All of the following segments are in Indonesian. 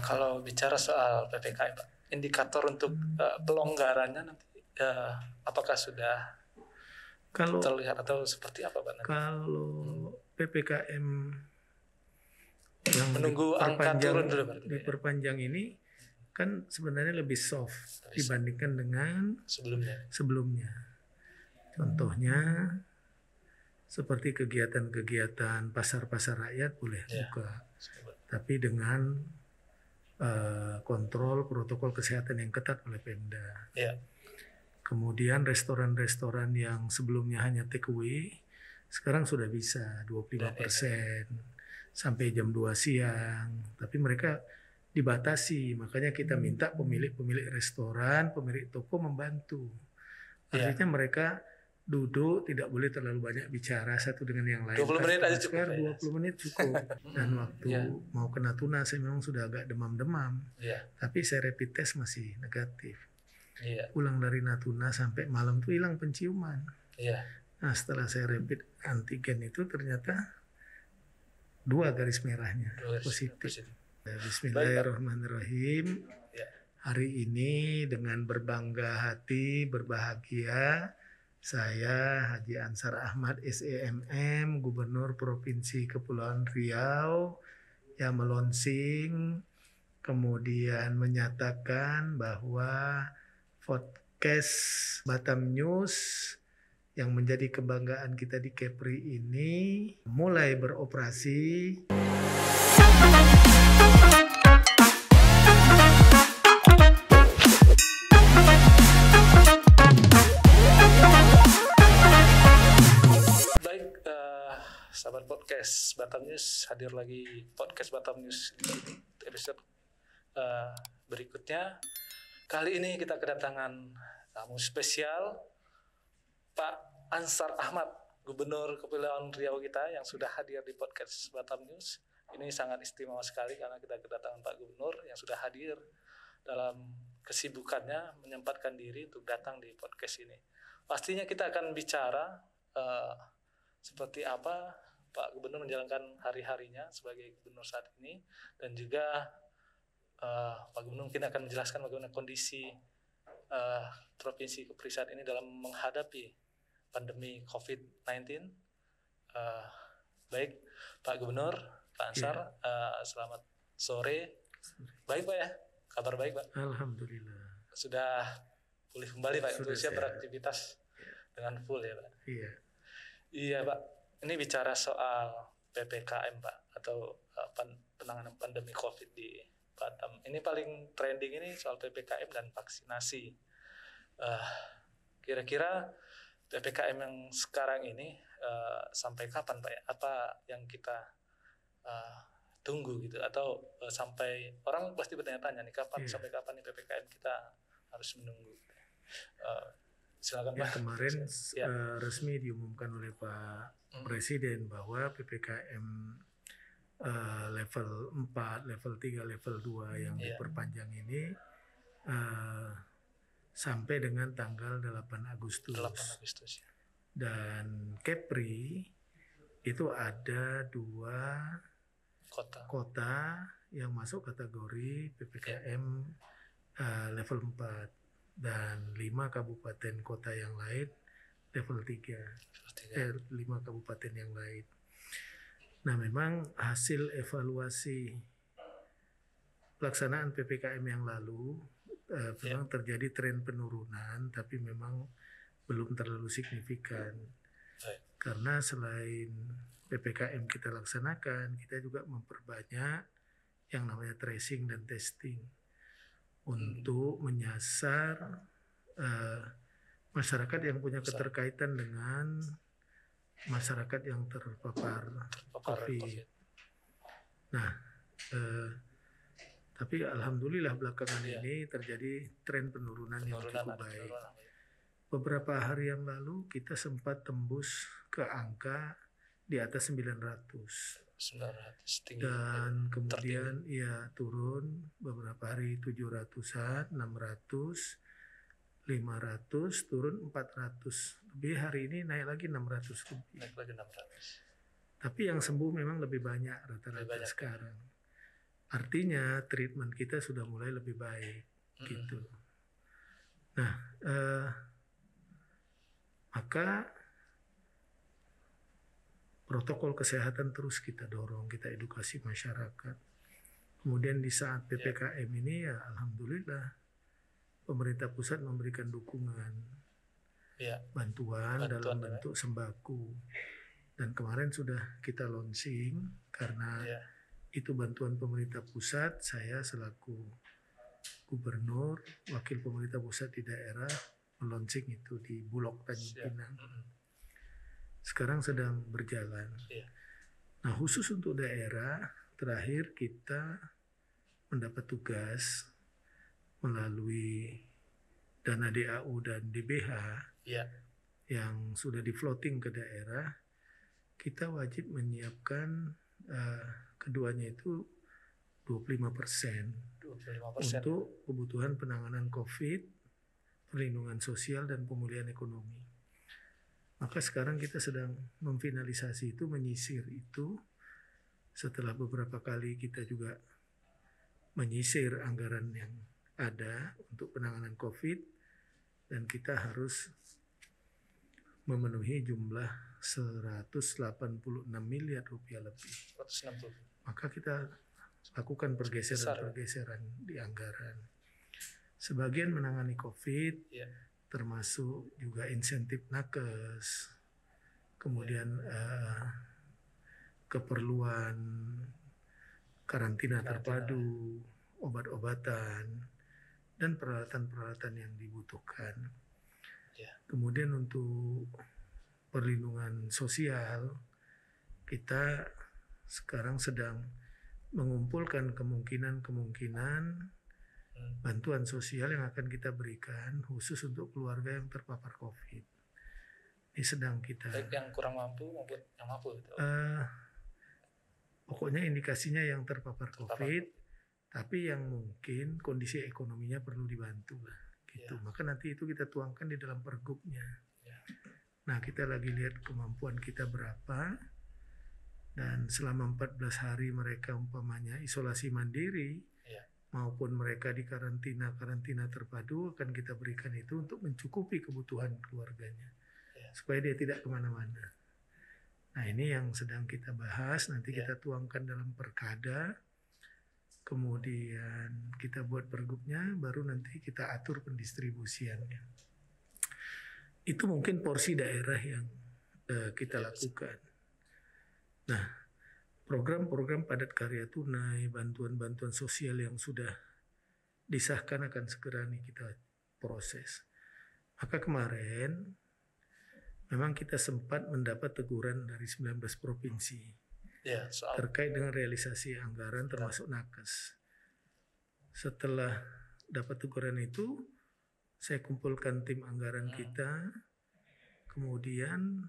Kalau bicara soal PPKM, Pak, indikator untuk pelonggarannya nanti apakah sudah terlihat atau seperti apa, Pak? Kalau PPKM yang menunggu angka turun dulu, Pak, diperpanjang ini kan sebenarnya lebih soft dibandingkan dengan sebelumnya. Contohnya seperti kegiatan-kegiatan pasar-pasar rakyat boleh buka, tapi dengan kontrol protokol kesehatan yang ketat oleh Pemda. Kemudian restoran-restoran yang sebelumnya hanya take away sekarang sudah bisa 25% sampai jam 2 siang. Tapi mereka dibatasi, makanya kita minta pemilik restoran, pemilik toko membantu. Artinya mereka duduk, tidak boleh terlalu banyak bicara satu dengan yang lain. 20 menit aja cukup. 20 menit cukup. Dan waktu mau ke Natuna saya memang sudah agak demam-demam. Tapi saya rapid test masih negatif. Pulang dari Natuna sampai malam tuh hilang penciuman. Nah setelah saya rapid antigen itu ternyata 2 garis merahnya positif. Bismillahirrahmanirrahim. Hari ini dengan berbangga hati, berbahagia, saya Haji Ansar Ahmad SEMM, Gubernur Provinsi Kepulauan Riau, yang melonsing kemudian menyatakan bahwa podcast Batam News yang menjadi kebanggaan kita di Kepri ini mulai beroperasi. Baik, sahabat podcast Batam News, hadir lagi podcast Batam News di episode berikutnya. Kali ini kita kedatangan tamu spesial, Pak Ansar Ahmad, Gubernur Kepulauan Riau kita yang sudah hadir di podcast Batam News. Ini sangat istimewa sekali karena kita kedatangan Pak Gubernur yang sudah hadir dalam kesibukannya menyempatkan diri untuk datang di podcast ini. Pastinya kita akan bicara seperti apa Pak Gubernur menjalankan hari-harinya sebagai Gubernur saat ini, dan juga Pak Gubernur mungkin akan menjelaskan bagaimana kondisi Provinsi Kepri saat ini dalam menghadapi pandemi COVID-19. Baik, Pak Gubernur, Pak Ansar, selamat sore. Baik Pak ya, kabar baik Pak? Alhamdulillah. Sudah pulih kembali Pak, untuk siap beraktivitas dengan full ya Pak? Iya Pak, ini bicara soal PPKM Pak, atau penanganan pandemi COVID di Batam. Ini paling trending ini soal PPKM dan vaksinasi. Kira-kira PPKM yang sekarang ini sampai kapan Pak ya? Apa yang kita tunggu gitu? Atau sampai orang pasti bertanya-tanya nih sampai kapan nih PPKM kita harus menunggu? Silakan Pak. Kemarin resmi diumumkan oleh Pak Presiden bahwa PPKM level 4, level 3, level 2 yang diperpanjang ini sampai dengan tanggal 8 Agustus. 8 Agustus. Dan Kepri itu ada 2 kota yang masuk kategori PPKM level 4 dan 5 kabupaten kota yang lain level 3. 5 kabupaten yang lain. Nah, memang hasil evaluasi pelaksanaan PPKM yang lalu memang terjadi tren penurunan, tapi memang belum terlalu signifikan. Karena selain PPKM kita laksanakan, kita juga memperbanyak yang namanya tracing dan testing untuk menyasar masyarakat yang punya keterkaitan dengan masyarakat yang terpapar COVID. Nah, tapi alhamdulillah belakangan ini terjadi tren penurunan yang cukup baik. Beberapa hari yang lalu kita sempat tembus ke angka di atas 900. Dan kemudian turun beberapa hari 700-an, 600, 500, turun 400. Lebih hari ini naik lagi 600 lebih. Tapi yang sembuh memang lebih banyak rata-rata sekarang. Artinya treatment kita sudah mulai lebih baik gitu. Nah, maka protokol kesehatan terus kita dorong, kita edukasi masyarakat. Kemudian di saat PPKM ini ya alhamdulillah pemerintah pusat memberikan dukungan, bantuan dalam bentuk sembako. Dan kemarin sudah kita launching karena itu bantuan pemerintah pusat. Saya selaku gubernur, wakil pemerintah pusat di daerah melaunching itu di Bulog Tanjung Pinang. Sekarang sedang berjalan. Nah, khusus untuk daerah, terakhir kita mendapat tugas melalui dana DAU dan DBH yang sudah di floating ke daerah. Kita wajib menyiapkan keduanya itu 25% untuk kebutuhan penanganan COVID, perlindungan sosial dan pemulihan ekonomi. Maka sekarang kita sedang memfinalisasi itu, menyisir itu. Setelah beberapa kali kita juga menyisir anggaran yang ada untuk penanganan COVID, dan kita harus memenuhi jumlah 186 miliar rupiah lebih. 160. Maka kita lakukan pergeseran di anggaran. Sebagian menangani COVID, termasuk juga insentif nakes, kemudian keperluan karantina terpadu, obat-obatan, dan peralatan-peralatan yang dibutuhkan. Kemudian untuk perlindungan sosial, kita sekarang sedang mengumpulkan kemungkinan bantuan sosial yang akan kita berikan khusus untuk keluarga yang terpapar COVID. Ini sedang kita. Baik yang kurang mampu maupun yang mampu. Pokoknya indikasinya yang terpapar COVID, tapi yang mungkin kondisi ekonominya perlu dibantu lah. Gitu. Maka nanti itu kita tuangkan di dalam pergubnya. Nah, kita lagi lihat kemampuan kita berapa, dan selama 14 hari mereka umpamanya isolasi mandiri, maupun mereka di karantina terpadu, akan kita berikan itu untuk mencukupi kebutuhan keluarganya, supaya dia tidak kemana-mana. Nah, ini yang sedang kita bahas, nanti kita tuangkan dalam perkada, kemudian kita buat pergubnya, baru nanti kita atur pendistribusiannya. Itu mungkin porsi daerah yang kita lakukan. Nah, program-program padat karya tunai, bantuan-bantuan sosial yang sudah disahkan akan segera nih kita proses. Maka kemarin memang kita sempat mendapat teguran dari 19 provinsi terkait dengan realisasi anggaran termasuk nakes. Setelah dapat teguran itu, saya kumpulkan tim anggaran kita, kemudian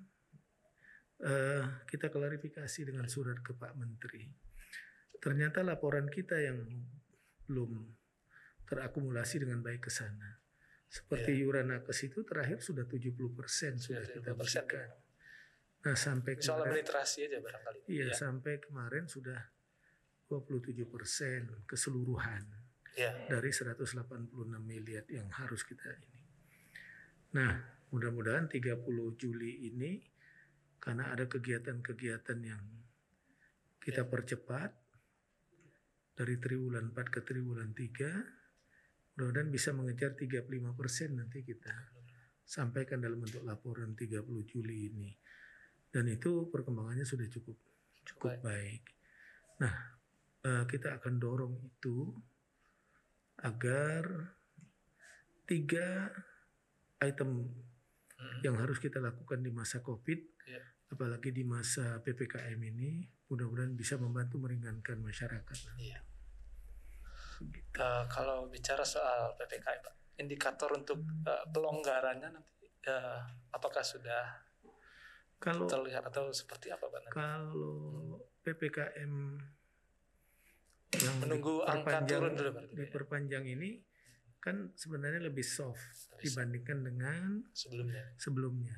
kita klarifikasi dengan surat ke Pak Menteri. Ternyata laporan kita yang belum terakumulasi dengan baik ke sana. Seperti iuran nakes itu terakhir sudah 70% sudah kita berikan. Nah, sampai soal kemarin, literasi aja barangkali. Sampai kemarin sudah 27% keseluruhan dari 186 miliar yang harus kita ini. Nah, mudah-mudahan 30 Juli ini, karena ada kegiatan-kegiatan yang kita percepat dari triwulan 4 ke triwulan 3, mudah-mudahan bisa mengejar 35% nanti kita sampaikan dalam bentuk laporan 30 Juli ini. Dan itu perkembangannya sudah cukup baik. Nah, kita akan dorong itu agar 3 item yang harus kita lakukan di masa COVID, apalagi di masa PPKM ini, mudah-mudahan bisa membantu meringankan masyarakat. Kalau bicara soal PPKM, Pak, indikator untuk pelonggarannya nanti apakah sudah terlihat atau seperti apa, Pak? Kalau PPKM yang menunggu angka turun dulu, diperpanjang ini kan sebenarnya lebih soft dibandingkan dengan sebelumnya.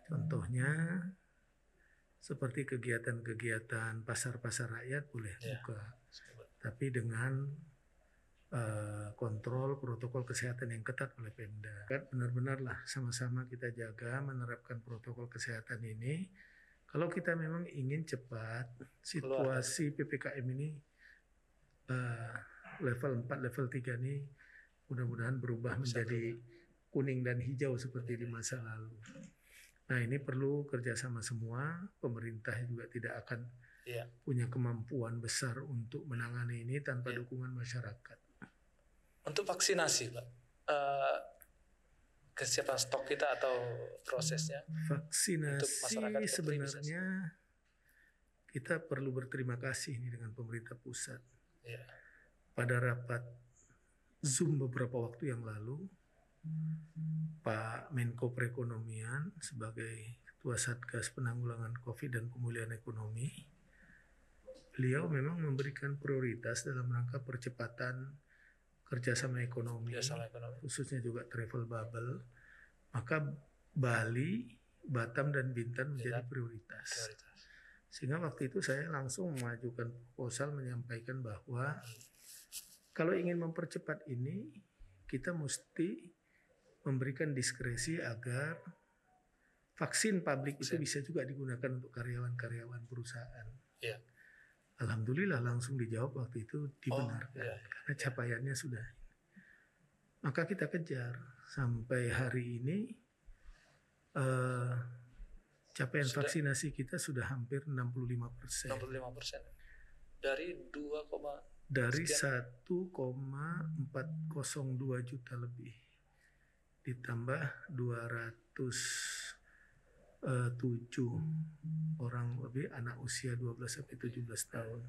Contohnya seperti kegiatan-kegiatan pasar-pasar rakyat boleh buka. tapi dengan kontrol protokol kesehatan yang ketat oleh Pemda. Benar-benarlah sama-sama kita jaga menerapkan protokol kesehatan ini. Kalau kita memang ingin cepat situasi PPKM ini level 4, level 3 ini mudah-mudahan berubah menjadi kuning dan hijau seperti di masa lalu. Nah, ini perlu kerjasama semua. Pemerintah juga tidak akan punya kemampuan besar untuk menangani ini tanpa dukungan masyarakat. Untuk vaksinasi, Pak, kesiapan stok kita atau prosesnya? Vaksinasi sebenarnya kita perlu berterima kasih nih dengan pemerintah pusat. Pada rapat Zoom beberapa waktu yang lalu, Pak Menko Perekonomian sebagai Ketua Satgas Penanggulangan COVID dan Pemulihan Ekonomi, beliau memang memberikan prioritas dalam rangka percepatan kerjasama ekonomi, khususnya juga travel bubble. Maka Bali, Batam, dan Bintan menjadi prioritas. Sehingga waktu itu saya langsung mengajukan proposal menyampaikan bahwa kalau ingin mempercepat ini, kita mesti memberikan diskresi agar vaksin publik itu bisa juga digunakan untuk karyawan-karyawan perusahaan. Alhamdulillah langsung dijawab waktu itu dibenarkan karena capaiannya sudah. Maka kita kejar sampai hari ini capaian vaksinasi kita sudah hampir 65%. 65%. Dari 1,402 juta lebih ditambah 207 orang lebih anak usia 12-17 tahun.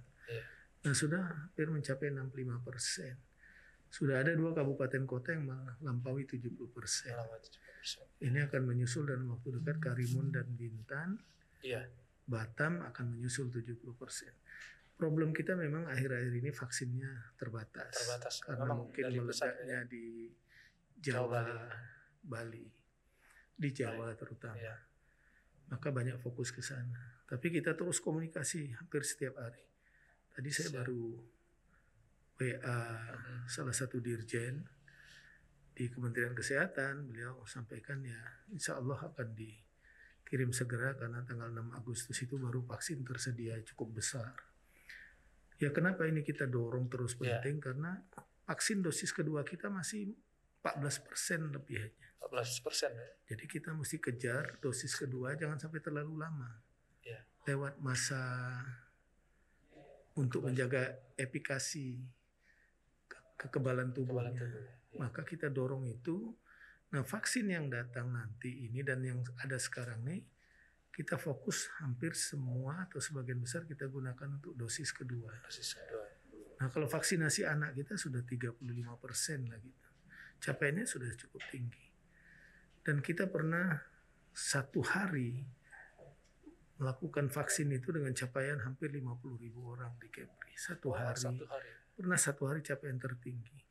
Nah, sudah hampir mencapai 65%. Sudah ada 2 kabupaten kota yang melampaui 70%. Ini akan menyusul dalam waktu dekat Karimun dan Bintan. Batam akan menyusul 70%. Problem kita memang akhir-akhir ini vaksinnya terbatas karena mungkin meledaknya di Jawa, Bali, di Jawa terutama. Maka banyak fokus ke sana. Tapi kita terus komunikasi hampir setiap hari. Tadi saya baru WA salah satu dirjen di Kementerian Kesehatan. Beliau sampaikan ya insya Allah akan dikirim segera karena tanggal 6 Agustus itu baru vaksin tersedia cukup besar. Ya kenapa ini kita dorong terus penting? Karena vaksin dosis kedua kita masih 14% lebih hanya. 14% ya. Jadi kita mesti kejar dosis kedua jangan sampai terlalu lama. Lewat masa untuk menjaga efikasi kekebalan tubuhnya. Maka kita dorong itu. Nah, vaksin yang datang nanti ini dan yang ada sekarang nih kita fokus hampir semua atau sebagian besar kita gunakan untuk dosis kedua. Nah, kalau vaksinasi anak kita sudah 35% lagi. Capaiannya sudah cukup tinggi. Dan kita pernah satu hari melakukan vaksin itu dengan capaian hampir 50.000 orang di Kepri. Satu hari. Pernah satu hari capaian tertinggi.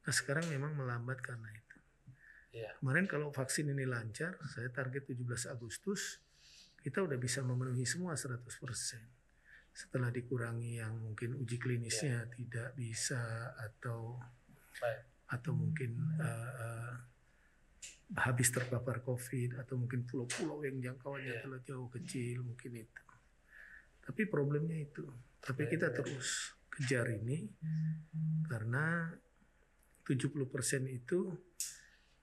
Nah, sekarang memang melambat karena itu. Kemarin kalau vaksin ini lancar, saya target 17 Agustus, kita udah bisa memenuhi semua 100%. Setelah dikurangi yang mungkin uji klinisnya tidak bisa atau mungkin habis terpapar COVID atau mungkin pulau-pulau yang jangkauannya terlalu jauh kecil mungkin itu. Tapi problemnya itu. Tapi kita terus kejar ini karena 70% itu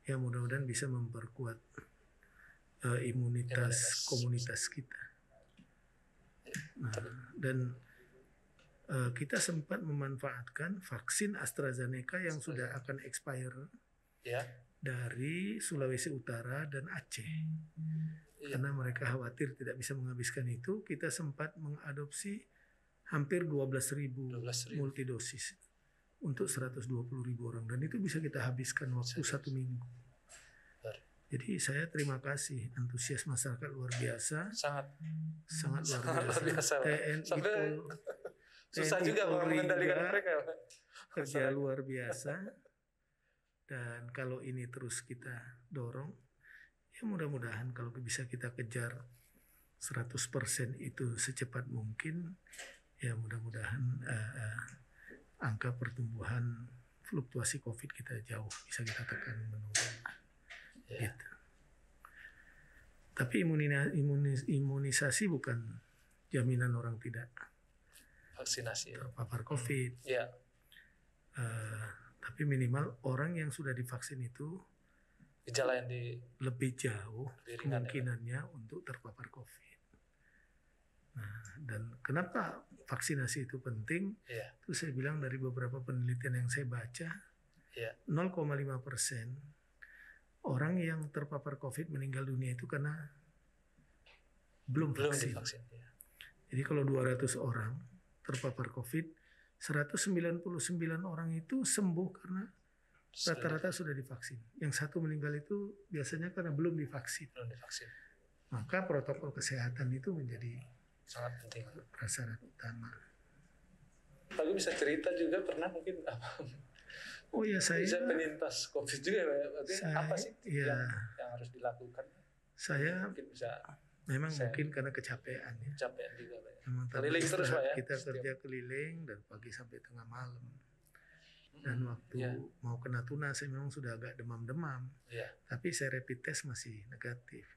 ya mudah-mudahan bisa memperkuat imunitas komunitas kita. Nah, dan kita sempat memanfaatkan vaksin AstraZeneca yang sudah akan expire dari Sulawesi Utara dan Aceh. Karena mereka khawatir tidak bisa menghabiskan itu, kita sempat mengadopsi hampir 12.000 multidosis untuk 120.000 orang. Dan itu bisa kita habiskan waktu 1 minggu. Jadi saya terima kasih, antusias masyarakat luar biasa. Sangat luar biasa. TNI susah juga mengendalikan mereka. Kerja luar biasa. Dan kalau ini terus kita dorong, ya mudah-mudahan kalau bisa kita kejar 100% itu secepat mungkin, ya mudah-mudahan angka pertumbuhan fluktuasi COVID kita jauh bisa kita tekan menurun. Gitu. Tapi imunisasi bukan jaminan orang tidak vaksinasi terpapar COVID. Tapi minimal orang yang sudah divaksin itu gejala yang lebih jauh kemungkinannya untuk terpapar COVID. Nah, dan kenapa vaksinasi itu penting? Itu saya bilang dari beberapa penelitian yang saya baca, 0,5% orang yang terpapar COVID meninggal dunia itu karena belum vaksin. Jadi kalau 200 orang terpapar COVID, 199 orang itu sembuh karena rata-rata sudah divaksin. Yang satu meninggal itu biasanya karena belum divaksin. Maka protokol kesehatan itu menjadi sangat penting. Prasyarat utama. Pak bisa cerita juga pernah mungkin apa? Oh ya, saya penyintas COVID juga ya. Apa sih yang harus dilakukan? Saya mungkin bisa mungkin karena kecapean ya. Kecapean juga Pak. Keliling terus Pak ya. Kita kerja keliling dari pagi sampai tengah malam. Dan waktu mau ke Natuna saya memang sudah agak demam-demam. Tapi saya rapid test masih negatif.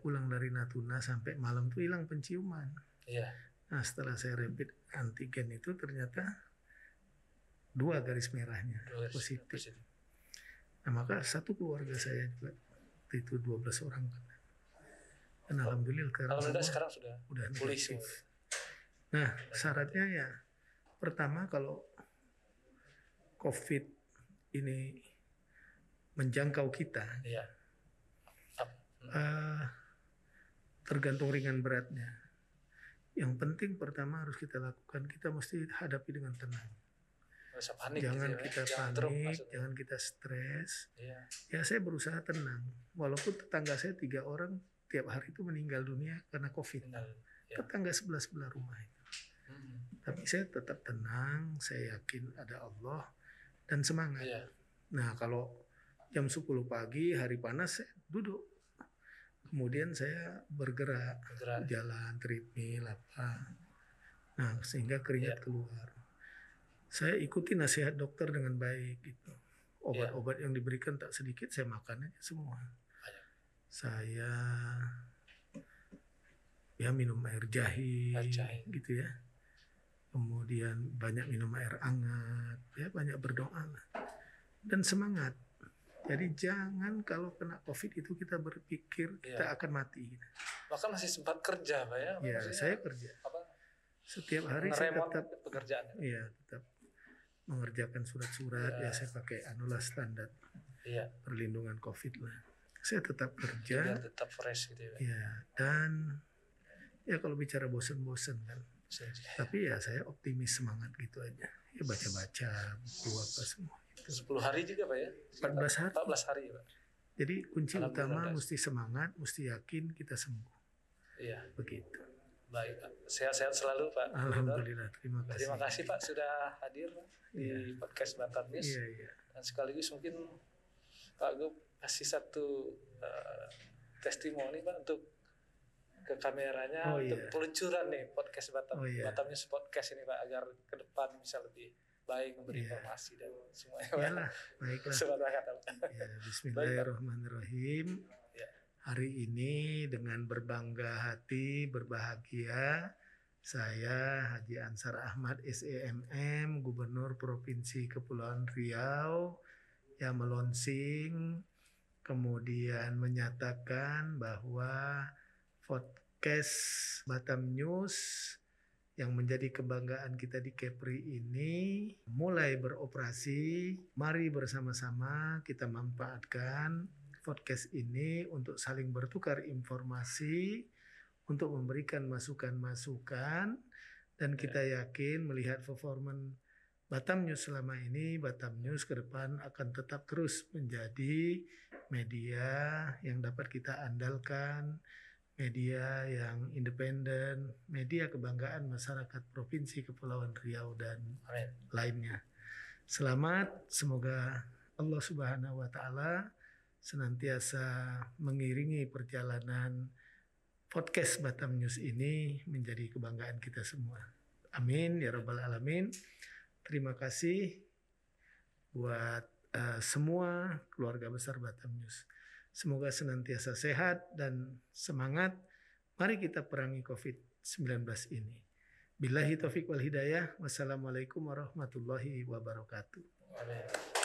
Pulang dari Natuna sampai malam tuh hilang penciuman. Nah, setelah saya rapid antigen itu ternyata 2 garis merahnya positif. Nah, maka satu keluarga saya juga itu 12 orang. Dan alhamdulillah sekarang sudah pulih semua. Nah, syaratnya ya pertama kalau COVID ini menjangkau kita, tergantung ringan beratnya. Yang penting pertama harus kita lakukan, kita mesti hadapi dengan tenang. Jangan kita panik, jangan kita stres. Ya saya berusaha tenang. Walaupun tetangga saya 3 orang tiap hari itu meninggal dunia karena COVID. Tetangga sebelah rumah itu. Tapi saya tetap tenang, saya yakin ada Allah dan semangat. Nah kalau jam 10 pagi hari panas saya duduk. Kemudian saya bergerak. Jalan, treadmill, apa. Nah sehingga keringat keluar. Saya ikuti nasihat dokter dengan baik gitu. Obat-obat yang diberikan tak sedikit saya makan aja semua. Saya minum air jahe gitu ya. Kemudian banyak minum air hangat, ya banyak berdoa dan semangat. Jadi jangan kalau kena COVID itu kita berpikir kita akan mati. Bahkan masih sempat kerja Pak ya? Ya saya kerja. Setiap hari saya tetap pekerjaan. Iya tetap mengerjakan surat-surat saya pakai standar perlindungan COVID lah. Saya tetap kerja. Biar tetap fresh gitu ya. Ya dan ya kalau bicara bosan-bosan kan. Tapi ya saya optimis semangat gitu aja. Ya baca-baca buku apa semua. 10 hari juga Pak ya? 14 hari. 14 hari Pak. Jadi kunci utama mesti semangat, mesti yakin kita sembuh. Begitu. Baik Pak. Sehat-sehat selalu Pak. Alhamdulillah. Terima kasih. Terima kasih Pak sudah hadir di podcast Batam News. Dan sekaligus mungkin Pak Gub kasih satu testimoni Pak untuk ke kameranya untuk peluncuran nih podcast Batam News podcast ini Pak agar ke depan bisa lebih baik memberi informasi dan semuanya. Iyalah, baiklah. Bismillahirrahmanirrahim. Hari ini dengan berbangga hati, berbahagia, saya Haji Ansar Ahmad SEMM, Gubernur Provinsi Kepulauan Riau, yang melonsing kemudian menyatakan bahwa podcast Batam News yang menjadi kebanggaan kita di Kepri ini mulai beroperasi. Mari bersama-sama kita manfaatkan podcast ini untuk saling bertukar informasi, untuk memberikan masukan-masukan, dan kita yakin melihat performan Batam News selama ini, Batam News ke depan akan tetap terus menjadi media yang dapat kita andalkan, media yang independen, media kebanggaan masyarakat Provinsi Kepulauan Riau dan lainnya. Selamat, semoga Allah Subhanahu wa Ta'ala senantiasa mengiringi perjalanan podcast Batam News ini menjadi kebanggaan kita semua. Amin ya rabbal alamin. Terima kasih buat semua keluarga besar Batam News. Semoga senantiasa sehat dan semangat. Mari kita perangi COVID-19 ini. Billahi taufiq wal hidayah. Wassalamualaikum warahmatullahi wabarakatuh. Amin.